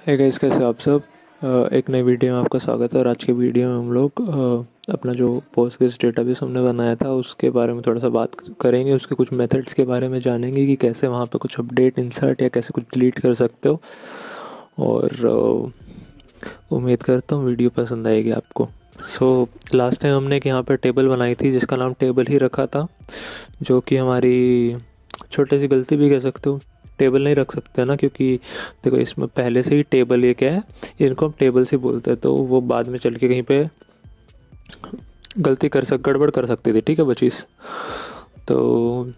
है गाइस, कैसे आप सब। एक नई वीडियो में आपका स्वागत है। और आज के वीडियो में हम लोग अपना जो पोस्टग्रेस डेटाबेस हमने बनाया था उसके बारे में थोड़ा सा बात करेंगे। उसके कुछ मेथड्स के बारे में जानेंगे कि कैसे वहाँ पे कुछ अपडेट, इंसर्ट या कैसे कुछ डिलीट कर सकते हो। और उम्मीद करता हूँ वीडियो पसंद आएगी आपको। लास्ट टाइम हमने एक यहाँ पर टेबल बनाई थी जिसका नाम टेबल ही रखा था, जो कि हमारी छोटी सी गलती भी कह सकते हो। टेबल नहीं रख सकते ना, क्योंकि देखो इसमें पहले से ही टेबल ये क्या है, इनको हम टेबल से बोलते हैं, तो वो बाद में चल के कहीं पे गड़बड़ कर सकती थी। ठीक है बचीस, तो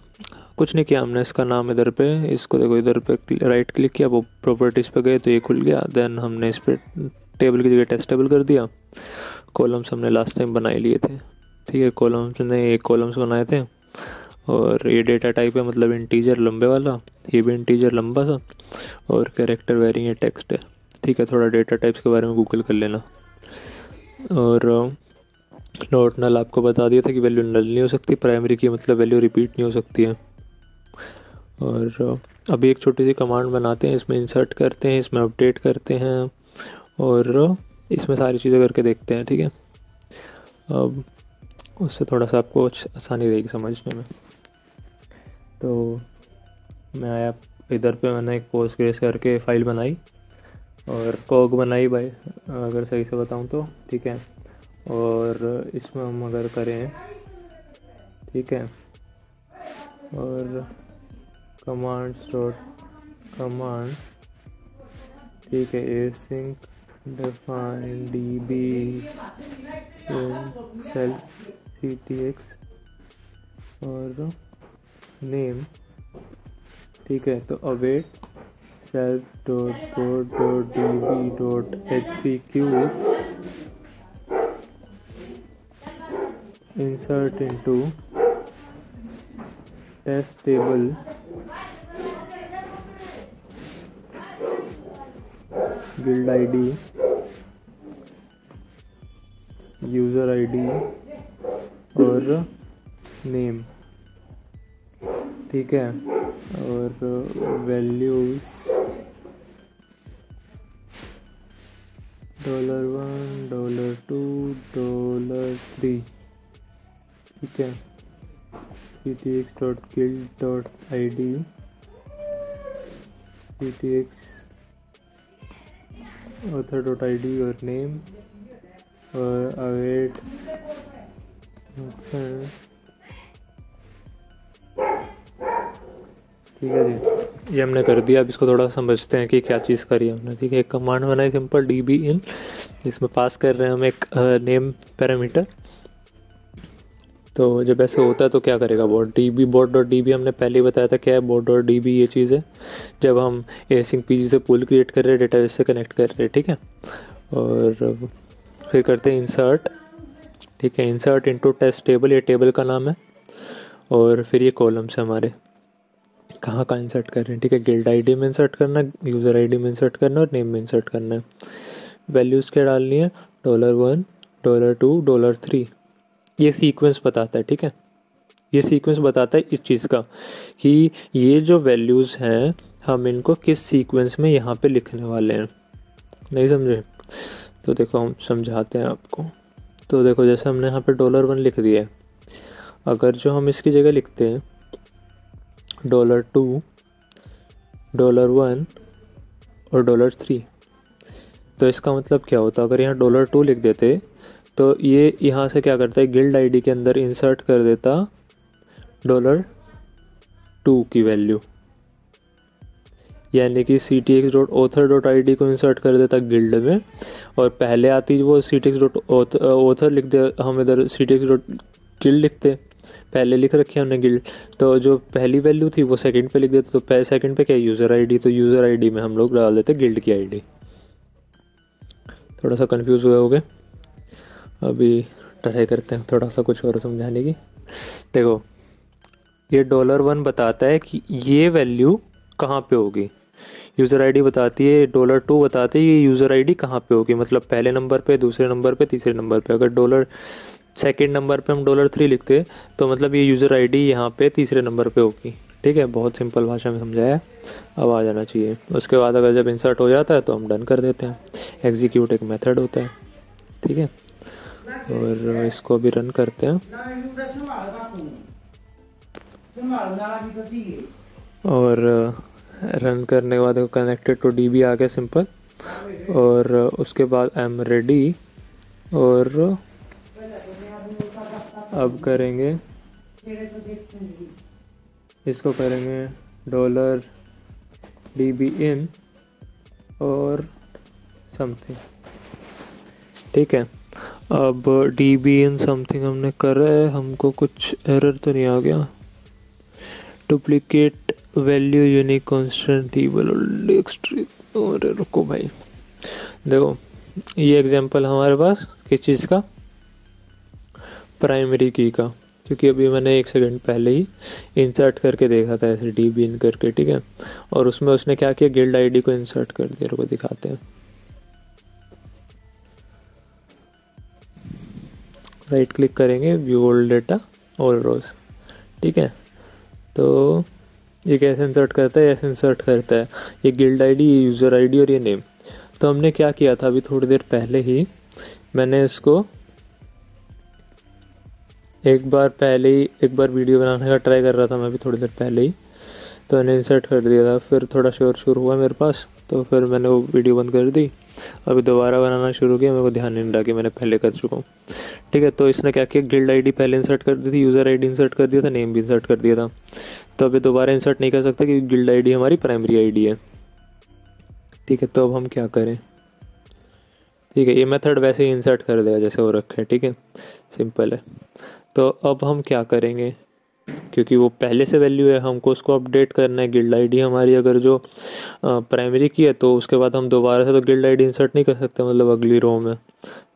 कुछ नहीं किया हमने। इसका नाम इधर पे, इसको देखो इधर पे राइट क्लिक किया, वो प्रॉपर्टीज़ पे गए तो ये खुल गया। देन हमने इस पर टेबल की जगह टेस्ट टेबल कर दिया। कॉलम्स हमने लास्ट टाइम बनाए लिए थे। ठीक है, कॉलम्स ने एक कॉलम्स बनाए थे। और ये डेटा टाइप है, मतलब इंटीजर लंबे वाला, ये भी इंटीजर लंबा सा। और कैरेक्टर वेरिएंट टेक्स्ट है। ठीक है, थोड़ा डेटा टाइप्स के बारे में गूगल कर लेना। और नॉट नल आपको बता दिया था कि वैल्यू नल नहीं हो सकती, प्राइमरी की मतलब वैल्यू रिपीट नहीं हो सकती है। और अभी एक छोटी सी कमांड बनाते हैं, इसमें इंसर्ट करते हैं, इसमें अपडेट करते हैं और इसमें सारी चीज़ें करके देखते हैं। ठीक है, अब उससे थोड़ा सा आपको आसानी रहेगी समझने में। तो मैं आया इधर पे, मैंने एक पोस्टग्रेस करके फ़ाइल बनाई और कॉग बनाई भाई, अगर सही से बताऊं तो। ठीक है, और इसमें हम अगर करें, ठीक है, और कमांड, ठीक है, async define db in self ctx और नेम। ठीक है, तो await self .db.hcq insert into test table guild id, user id और नेम। ठीक है, और वैल्यूज $1, $2, $3। ठीक है, ctx.guild.id, ctx author.id और नेम और await ठीक है जी, ये हमने कर दिया। अब इसको थोड़ा समझते हैं कि क्या चीज़ करी हमने। ठीक है, एक कमांड बनाई सिंपल db in, जिसमें पास कर रहे हैं हम एक नेम पैरामीटर। तो जब ऐसे होता है तो क्या करेगा bot.db हमने पहले ही बताया था क्या है bot.db। ये चीज़ है जब हम async pg से पुल क्रिएट कर रहे हैं, डेटाबेस से कनेक्ट कर रहे हैं। ठीक है, और फिर करते हैं इंसर्ट। ठीक है, इंसर्ट इनटू टेस्ट टेबल, ये टेबल का नाम है। और फिर ये कॉलम्स है हमारे, कहाँ इंसर्ट कर रहे हैं। ठीक है, गिल्ड आईडी में इंसर्ट करना है, यूज़र आईडी में इंसर्ट करना है और नेम में इंसर्ट करना है। वैल्यूज़ क्या डालनी है, $1, $2, $3। ये सीक्वेंस बताता है। ठीक है, ये सीक्वेंस बताता है इस चीज़ का कि ये जो वैल्यूज़ हैं हम इनको किस सीक्वेंस में यहाँ पे लिखने वाले हैं। नहीं समझे? तो देखो हम समझाते हैं आपको। तो देखो जैसे हमने यहाँ पे $1 लिख दिया है, अगर जो हम इसकी जगह लिखते हैं $2, $1 और $3, तो इसका मतलब क्या होता है। अगर यहाँ $2 लिख देते तो ये यहाँ से क्या करता है, गिल्ड आईडी के अंदर इंसर्ट कर देता $2 की वैल्यू, यानी कि ctx.author.id को इंसर्ट कर देता गिल्ड में। और पहले आती वो ctx.author लिख दे, हम इधर ctx.guild लिखते, पहले लिख रखी है हमने गिल्ड, तो जो पहली वैल्यू थी वो सेकंड पे लिख देते। तो सेकंड पे क्या है, यूज़र आईडी, तो यूज़र आईडी में हम लोग डाल देते गिल्ड की आईडी। थोड़ा सा कंफ्यूज हुए होगे, अभी ट्राई करते हैं थोड़ा सा कुछ और समझाने की। देखो ये $1 बताता है कि ये वैल्यू कहाँ पे होगी, यूज़र आईडी बताती है, $2 बताती है ये यूज़र आईडी कहाँ पे होगी, मतलब पहले नंबर पे, दूसरे नंबर पे, तीसरे नंबर पे। अगर सेकंड नंबर पे हम $3 लिखते तो मतलब ये यूज़र आईडी यहाँ पे तीसरे नंबर पे होगी। ठीक है, बहुत सिंपल भाषा में समझाया है, अब आ जाना चाहिए। उसके बाद अगर जब इंसर्ट हो जाता है तो हम डन कर देते हैं। एग्जीक्यूट एक मेथड होता है, ठीक है, और इसको भी रन करते हैं। और रन करने के बाद कनेक्टेड टू डीबी आ गया सिंपल, और उसके बाद आई एम रेडी, और अब करेंगे इसको, करेंगे $db in और समथिंग, ठीक है। अब db in समथिंग हमने करा है, हमको कुछ एरर तो नहीं आ गया। Duplicate value unique constant table और रुको भाई, देखो ये एग्जांपल हमारे पास किस चीज़ का, प्राइमरी की का, क्योंकि अभी मैंने 1 सेकंड पहले ही इंसर्ट करके देखा था ऐसे db in करके, ठीक है। और उसमें उसने क्या किया, गिल्ड आईडी को इंसर्ट कर दिया। रुको दिखाते हैं, राइट क्लिक करेंगे, व्यू ऑल डेटा ऑल रोज, ठीक है। तो ये कैसे इंसर्ट करता है, ऐसे इंसर्ट करता है, ये गिल्ड आईडी, ये यूज़र आईडी और ये नेम। तो हमने क्या किया था, अभी थोड़ी देर पहले ही मैंने इसको एक बार वीडियो बनाने का ट्राई कर रहा था मैं अभी थोड़ी देर पहले ही, तो मैंने इंसर्ट कर दिया था। फिर थोड़ा शोर हुआ मेरे पास, तो फिर मैंने वो वीडियो बंद कर दी। अभी दोबारा बनाना शुरू किया, मेरे को ध्यान नहीं रहा कि मैंने पहले कर चुका हूँ, ठीक है। तो इसने क्या किया, गिल्ड आईडी पहले इंसर्ट कर दी थी, यूज़र आईडी इंसर्ट कर दिया था, नेम भी इंसर्ट कर दिया था। तो अभी दोबारा इंसर्ट नहीं कर सकता क्योंकि गिल्ड आईडी हमारी प्राइमरी आईडी है, ठीक है। तो अब हम क्या करें, ठीक है, ये मेथड वैसे ही इंसर्ट कर देगा जैसे वो रखा है, ठीक है, सिंपल है। तो अब हम क्या करेंगे, क्योंकि वो पहले से वैल्यू है, हमको उसको अपडेट करना है। गिल्ड आईडी हमारी अगर जो प्राइमरी की है, तो उसके बाद हम दोबारा से तो गिल्ड आईडी इंसर्ट नहीं कर सकते, मतलब अगली रो में।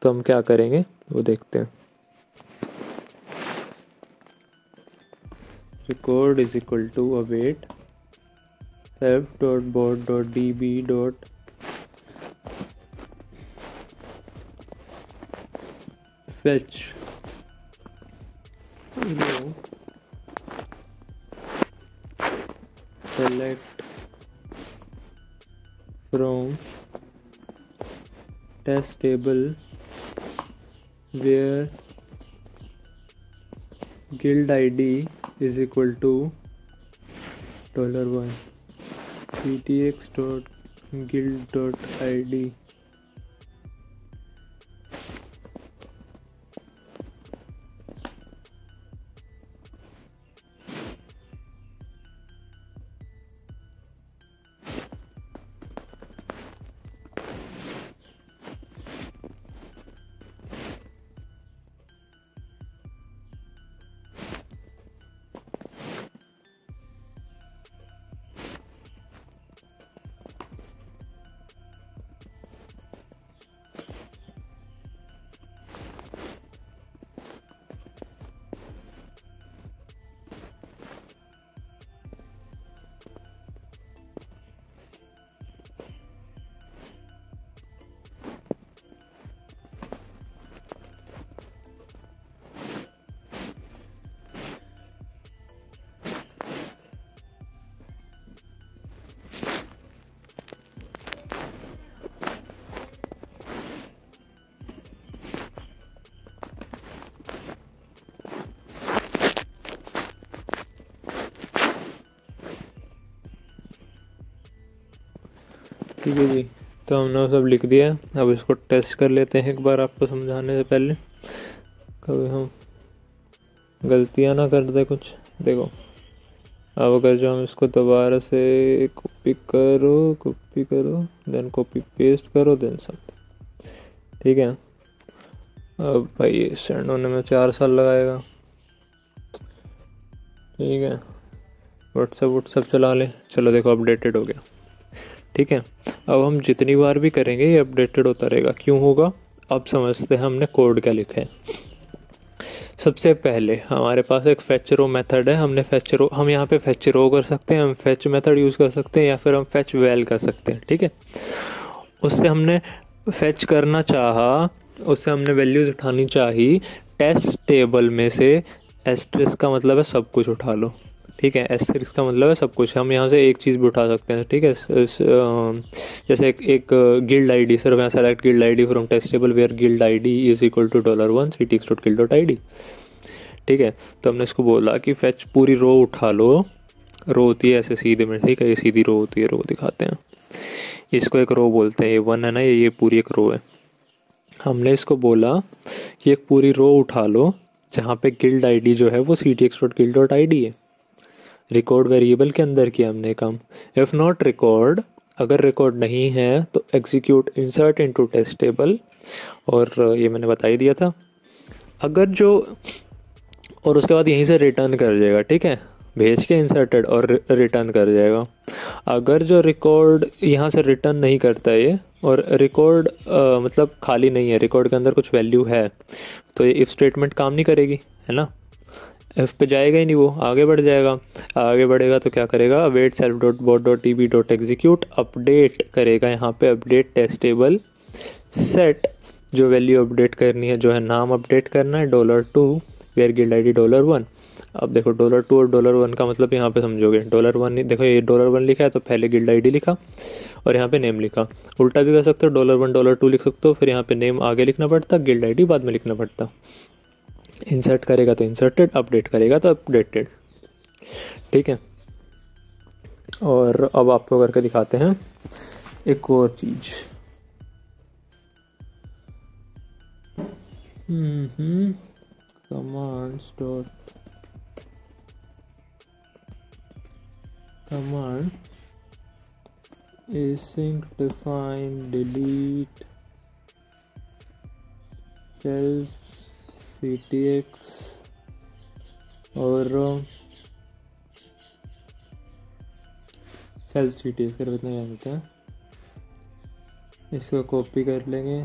तो हम क्या करेंगे वो देखते हैं। record is equal to await self.bot.db. fetch select from test table where guild id is equal to $1 ptx.guild.id. ठीक है जी, तो हमने वो सब लिख दिया। अब इसको टेस्ट कर लेते हैं एक बार, आपको समझाने से पहले, कभी हम गलतियाँ ना कर दे कुछ। देखो अब अगर जो हम इसको दोबारा से कॉपी करो देन कॉपी पेस्ट करो देन समथिंग, ठीक है। अब भाई ये सेंड होने में 4 साल लगाएगा, ठीक है। व्हाट्सअप चला ले, चलो देखो अपडेटेड हो गया, ठीक है। अब हम जितनी बार भी करेंगे ये अपडेटेड होता रहेगा। क्यों होगा, अब समझते हैं हमने कोड क्या लिखा है। सबसे पहले हमारे पास एक फेच रो मेथड है, हम यहाँ पे फेच रो कर सकते हैं, हम फेच मेथड यूज़ कर सकते हैं, या फिर हम फेच वैल कर सकते हैं, ठीक है। उससे हमने फेच करना चाहा, उससे हमने वैल्यूज़ उठानी चाहिए टेस्ट टेबल में से। एस्ट्रिस का मतलब है सब कुछ उठा लो, ठीक है। एस्टेरिस्क का मतलब है सब कुछ, हम यहाँ से एक चीज़ भी उठा सकते हैं, ठीक है। जैसे एक गिल्ड आईडी, सिर्फ यहाँ select guild ID from test table where guild ID is equal to $1 ctx.guild.id, ठीक है। तो हमने इसको बोला कि फेच पूरी रो उठा लो, रो होती है ऐसे सीधे में, ठीक है, ये सीधी रो होती है, रो दिखाते हैं, इसको एक रो बोलते हैं, ये 1 है ना, ये पूरी एक रो है। हमने इसको बोला कि एक पूरी रो उठा लो जहाँ पे गिल्ड आईडी जो है वो ctx.guild.id है। रिकॉर्ड वेरिएबल के अंदर किया हमने काम। इफ़ नॉट रिकॉर्ड, अगर रिकॉर्ड नहीं है तो execute insert into test table, और ये मैंने बता ही दिया था। अगर जो, और उसके बाद यहीं से रिटर्न कर जाएगा, ठीक है, भेज के इंसर्टेड और रिटर्न कर जाएगा। अगर जो रिकॉर्ड यहाँ से रिटर्न नहीं करता है ये, और रिकॉर्ड मतलब खाली नहीं है, रिकॉर्ड के अंदर कुछ वैल्यू है, तो ये इफ़ स्टेटमेंट काम नहीं करेगी, है ना। एफ पे जाएगा ही नहीं, वो आगे बढ़ जाएगा। आगे बढ़ेगा तो क्या करेगा, await self dot bot dot T B dot execute, update करेगा यहाँ पे, अपडेट टेस्ट टेबल सेट, जो वैल्यू अपडेट करनी है, जो है नाम अपडेट करना है $2 वेयर गिल्ड आईडी $1। अब देखो $2 और $1 का मतलब यहाँ पे समझोगे, $1 देखो ये $1 लिखा है तो पहले गिल्ड आईडी लिखा और यहाँ पे नेम लिखा। उल्टा भी कर सकते हो, $1 $2 लिख सकते हो, फिर यहाँ पे नेम आगे लिखना पड़ता, गिल्ड आईडी बाद में लिखना पड़ता। इंसर्ट करेगा तो इंसर्टेड, अपडेट करेगा तो अपडेटेड, ठीक है। और अब आपको करके दिखाते हैं एक और चीज़। Commands dot command async define delete self ctx और सेल्फ ctx, सिर्फ इतना याद होता है। इसको कॉपी कर लेंगे,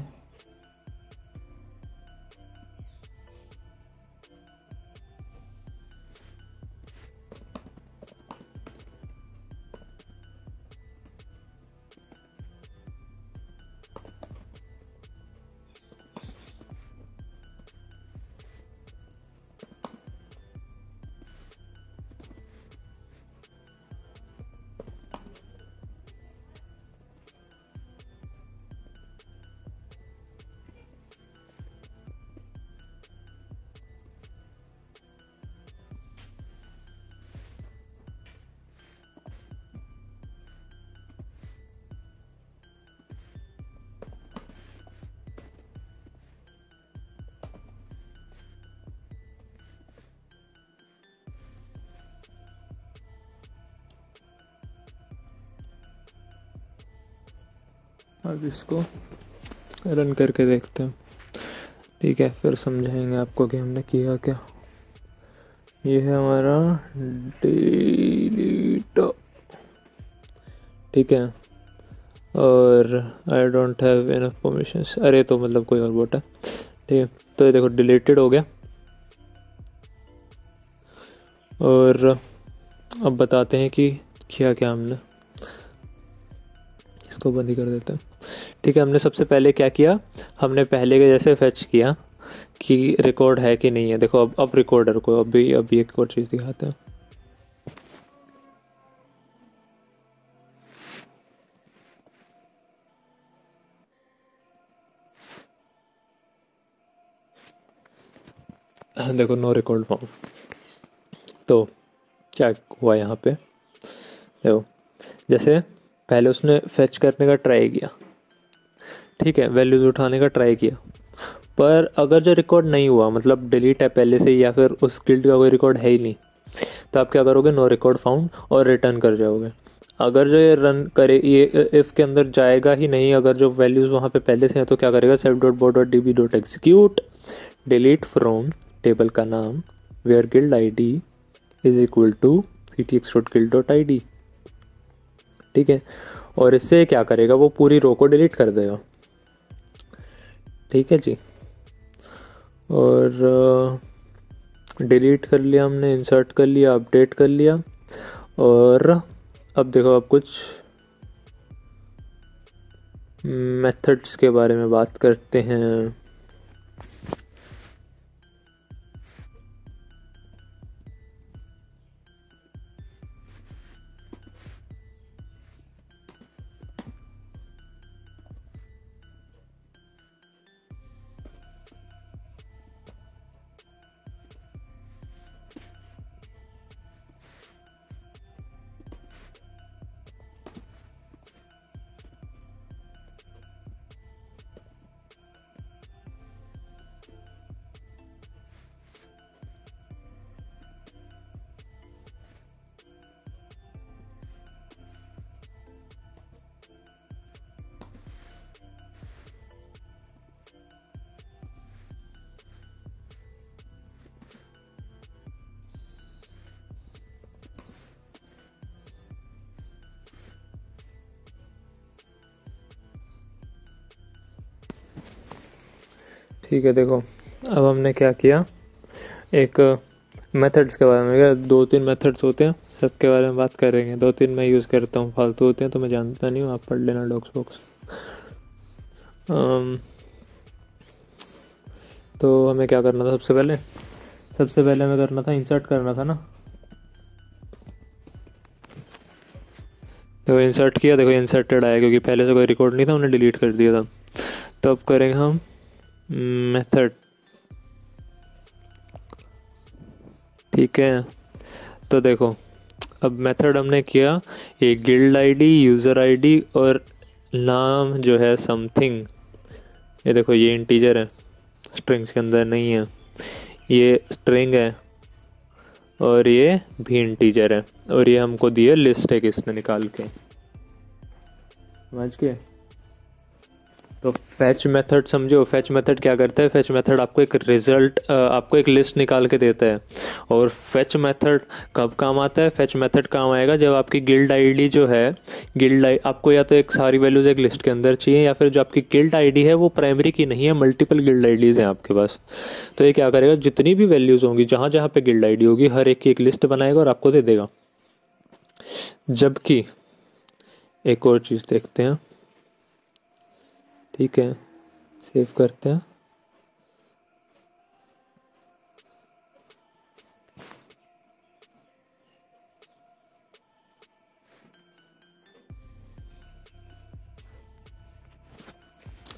अब इसको रन करके देखते हैं, ठीक है, फिर समझाएंगे आपको कि हमने किया क्या। ये है हमारा डिलीट, ठीक है, और I don't have enough permissions, अरे तो मतलब कोई और बोट है, ठीक है। तो ये देखो डिलीटेड हो गया, और अब बताते हैं कि किया क्या हमने। इसको बंद ही कर देते हैं, ठीक है। हमने सबसे पहले क्या किया, हमने पहले के जैसे फेच किया कि रिकॉर्ड है कि नहीं है। देखो अब रिकॉर्डर को अभी एक और चीज़ दिखाते हैं। देखो नो रिकॉर्ड फाउंड, तो क्या हुआ यहाँ पे, देखो जैसे पहले उसने फेच करने का ट्राई किया, ठीक है, वैल्यूज़ उठाने का ट्राई किया, पर अगर जो रिकॉर्ड नहीं हुआ, मतलब डिलीट है पहले से, या फिर उस गिल्ड का कोई रिकॉर्ड है ही नहीं, तो आप क्या करोगे, नो रिकॉर्ड फाउंड और रिटर्न कर जाओगे। अगर जो ये रन करे, ये इफ़ के अंदर जाएगा ही नहीं, अगर जो वैल्यूज़ वहाँ पे पहले से हैं, तो क्या करेगा, self dot bot dot D B dot execute delete from table का नाम where guild I D is equal to ctx.guild.id, ठीक है। और इससे क्या करेगा, वो पूरी रो को डिलीट कर देगा, ठीक है जी। और डिलीट कर लिया हमने, इंसर्ट कर लिया, अपडेट कर लिया, और अब देखो अब कुछ मेथड्स के बारे में बात करते हैं। ठीक है, देखो अब हमने क्या किया, एक मेथड्स के बारे में, क्या 2-3 मेथड्स होते हैं, सबके बारे में बात करेंगे। 2-3 मैं यूज़ करता हूँ, फालतू होते हैं तो मैं जानता नहीं हूँ, आप पढ़ लेना डॉक्स बॉक्स। तो हमें क्या करना था, सबसे पहले हमें करना था, इंसर्ट करना था ना। देखो इंसर्ट किया, देखो इंसर्टेड आया, क्योंकि पहले से कोई रिकॉर्ड नहीं था, हमने डिलीट कर दिया था। तो अब करेंगे हम मेथड। ठीक है, तो देखो अब मेथड हमने किया, एक गिल्ड आईडी, यूज़र आईडी और नाम जो है समथिंग। ये देखो ये इंटीजर है, स्ट्रिंग्स के अंदर नहीं है, ये स्ट्रिंग है, और ये भी इंटीजर है, और ये हमको दिए लिस्ट है किसने निकाल के, समझ गए। तो फैच मेथड समझो, फैच मेथड क्या करता है, फैच मेथड आपको एक रिजल्ट, आपको एक लिस्ट निकाल के देता है। और फैच मेथड कब काम आता है, फैच मेथड काम आएगा जब आपकी गिल्ड आईडी जो है, आपको या तो एक सारी वैल्यूज एक लिस्ट के अंदर चाहिए, या फिर जो आपकी गिल्ड आईडी है वो प्राइमरी की नहीं है, मल्टीपल गिल्ड आईडीज़ हैं आपके पास। तो ये क्या करेगा, जितनी भी वैल्यूज़ होंगी, जहाँ जहाँ पे गिल्ड आईडी होगी, हर एक की एक लिस्ट बनाएगा और आपको दे देगा। जबकि एक और चीज़ देखते हैं, ठीक है, सेव करते हैं।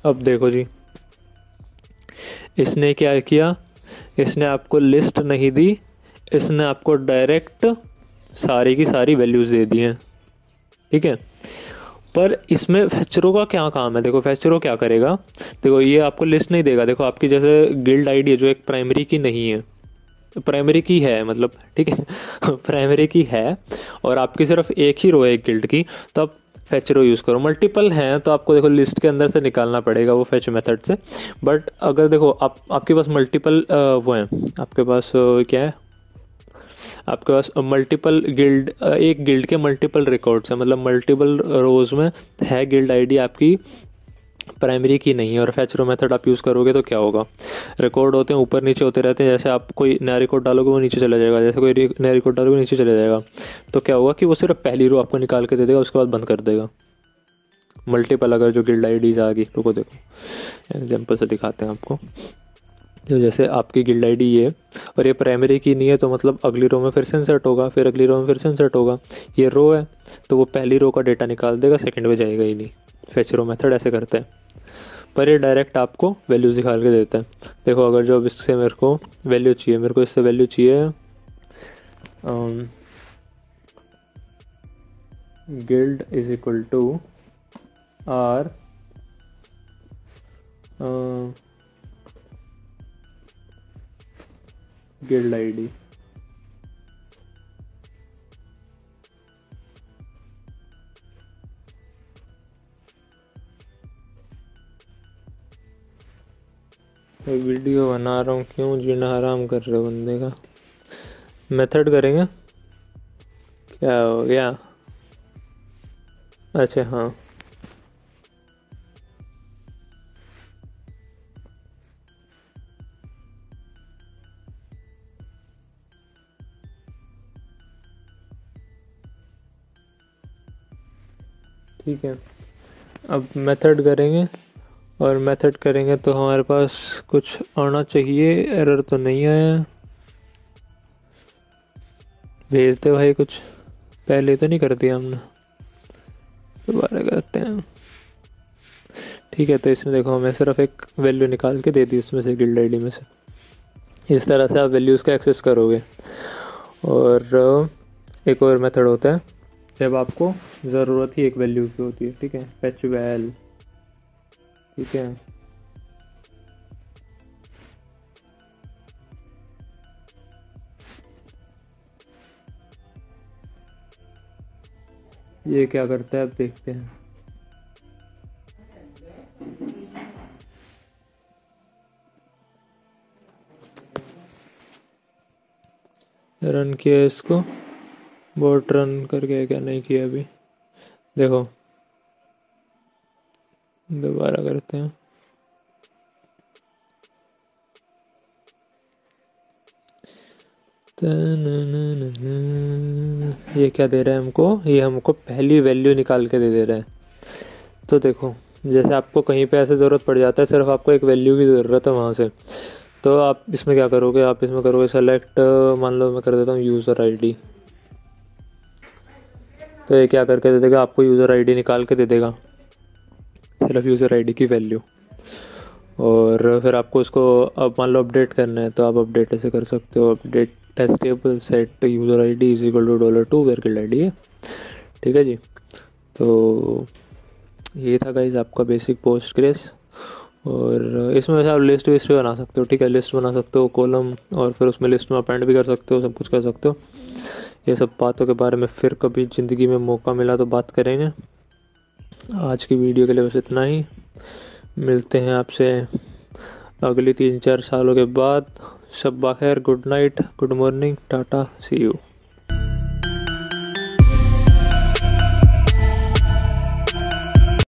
अब देखो जी, इसने क्या किया, इसने आपको लिस्ट नहीं दी, इसने आपको डायरेक्ट सारी की सारी वैल्यूज़ दे दी हैं। ठीक है, पर इसमें फैचरो का क्या काम है, देखो फैचरो क्या करेगा, देखो ये आपको लिस्ट नहीं देगा। देखो आपकी जैसे गिल्ड आईडी है जो एक प्राइमरी की नहीं है, प्राइमरी की है मतलब, ठीक है प्राइमरी की है, और आपकी सिर्फ एक ही रो है एक गिल्ड की, तो आप फैचरो यूज़ करो। मल्टीपल हैं तो आपको देखो लिस्ट के अंदर से निकालना पड़ेगा वो फैच मेथड से। बट अगर देखो आपके पास मल्टीपल वो हैं, आपके पास क्या है, आपके पास मल्टीपल गिल्ड, एक गिल्ड के मल्टीपल रिकॉर्ड्स हैं, मतलब मल्टीपल रोज में है गिल्ड आईडी आपकी प्राइमरी की नहीं है, और फैचरो मेथड आप यूज़ करोगे तो क्या होगा, रिकॉर्ड होते हैं ऊपर नीचे होते रहते हैं, जैसे आप कोई नया रिकॉर्ड डालोगे वो नीचे चला जाएगा, जैसे कोई नया रिकॉर्ड डालोगे नीचे चला जाएगा। तो क्या होगा कि वो सिर्फ पहली रो आपको निकाल के दे देगा, उसके बाद बंद कर देगा। मल्टीपल अगर जो गिल्ड आईडीज आ गई, रुको देखो एग्जाम्पल से दिखाते हैं आपको। तो जैसे आपकी गिल्ड आईडी ये, और ये प्राइमरी की नहीं है, तो मतलब अगली रो में फिर से इंसर्ट होगा, फिर अगली रो में फिर से इंसर्ट होगा। ये रो है तो वो पहली रो का डेटा निकाल देगा, सेकंड में जाएगा ही नहीं। फैच रो मेथड ऐसे करते हैं, पर ये डायरेक्ट आपको वैल्यूज निकाल के देता है। देखो अगर जो अब इससे मेरे को वैल्यू चाहिए, मेरे को इससे वैल्यू चाहिए guild is equal to R guild ID. Video बना रहा हूँ, क्यों जीना हराम कर रहे हो बंदे का। मेथड करेंगे, क्या हो गया, अच्छा हाँ, ठीक है। अब मेथड करेंगे, और मेथड करेंगे तो हमारे पास कुछ आना चाहिए, एरर तो नहीं आया, भेजते भाई कुछ, पहले तो नहीं कर दिया हमने, दोबारा करते हैं। ठीक है, तो इसमें देखो हमें सिर्फ एक वैल्यू निकाल के दे दी उसमें से, गिल्ड आईडी में से। इस तरह से आप वैल्यूज़ का एक्सेस करोगे। और एक और मेथड होता है जब आपको ज़रूरत ही एक वैल्यू की होती है, ठीक है, फैच वैल, ठीक है। ये क्या करता है अब देखते हैं। रन किया इसको, बोट रन करके, क्या नहीं किया अभी, देखो दोबारा करते हैं। ये क्या दे रहा है हमको, ये हमको पहली वैल्यू निकाल के दे रहा है। तो देखो, जैसे आपको कहीं पे ऐसे ज़रूरत पड़ जाता है, सिर्फ आपको एक वैल्यू की ज़रूरत है वहाँ से, तो आप इसमें क्या करोगे, आप इसमें करोगे सेलेक्ट, मान लो मैं कर देता हूँ यूज़र आईडी। तो ये क्या करके दे देगा, आपको यूज़र आईडी निकाल के दे देगा, सिर्फ यूज़र आईडी की वैल्यू। और फिर आपको उसको अब मान लो अपडेट करना है, तो आप अपडेट ऐसे कर सकते हो, update test table set user ID is equal to $2 where guild ID है। ठीक है जी। तो ये था गाइस आपका बेसिक पोस्टग्रेस। और इसमें वैसे आप लिस्ट विस्ट भी बना सकते हो। ठीक है, लिस्ट बना सकते हो, कॉलम, और फिर उसमें लिस्ट में अपेंड भी कर सकते हो, सब कुछ कर सकते हो। ये सब बातों के बारे में फिर कभी ज़िंदगी में मौका मिला तो बात करेंगे। आज की वीडियो के लिए बस इतना ही। मिलते हैं आपसे अगली 3-4 सालों के बाद। शब्बा खैर, good night, good morning, tata, see you.